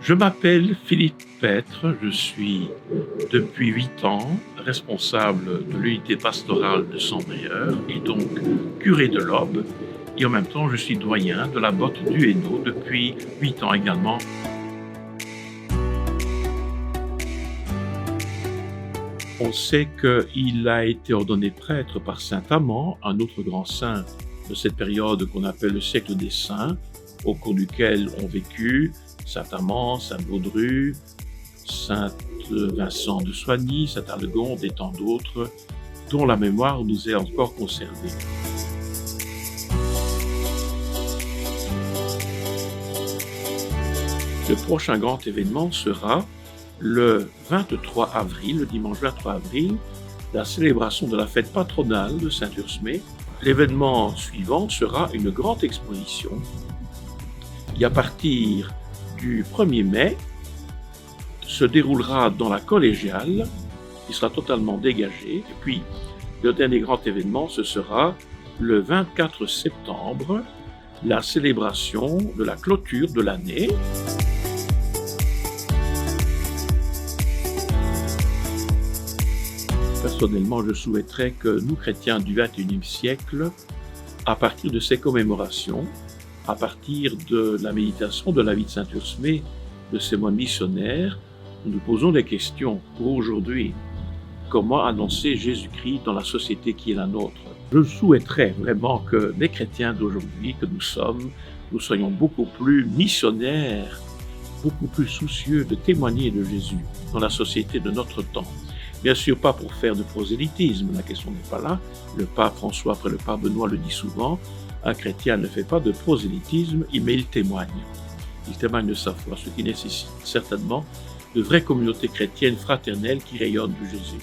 Je m'appelle Philippe Pêtre, je suis depuis 8 ans responsable de l'unité pastorale de Saint-Brieuc et donc curé de l'Aube, et en même temps je suis doyen de la Botte du Hainaut depuis 8 ans également. On sait qu'il a été ordonné prêtre par saint Amand, un autre grand saint de cette période qu'on appelle le siècle des saints, au cours duquel ont vécu saint Amand, saint Baudru, saint Vincent de Soigny, saint Aldegonde et tant d'autres, dont la mémoire nous est encore conservée. Le prochain grand événement sera le 23 avril, le dimanche 23 avril, la célébration de la fête patronale de Saint-Ursmé. L'événement suivant sera une grande exposition. Et à partir du 1er mai, se déroulera dans la collégiale, qui sera totalement dégagée. Et puis, le dernier grand événement, ce sera le 24 septembre, la célébration de la clôture de l'année. Personnellement, je souhaiterais que nous, chrétiens du XXIe siècle, à partir de ces commémorations, à partir de la méditation de la vie de Saint-Ursmé, de ces moines missionnaires, nous nous posons des questions pour aujourd'hui. Comment annoncer Jésus-Christ dans la société qui est la nôtre? Je souhaiterais vraiment que les chrétiens d'aujourd'hui, que nous soyons beaucoup plus missionnaires, beaucoup plus soucieux de témoigner de Jésus dans la société de notre temps. Bien sûr, pas pour faire de prosélytisme, la question n'est pas là. Le pape François, après le pape Benoît, le dit souvent. Un chrétien ne fait pas de prosélytisme, mais il témoigne. Il témoigne de sa foi, ce qui nécessite certainement de vraies communautés chrétiennes fraternelles qui rayonnent de Jésus.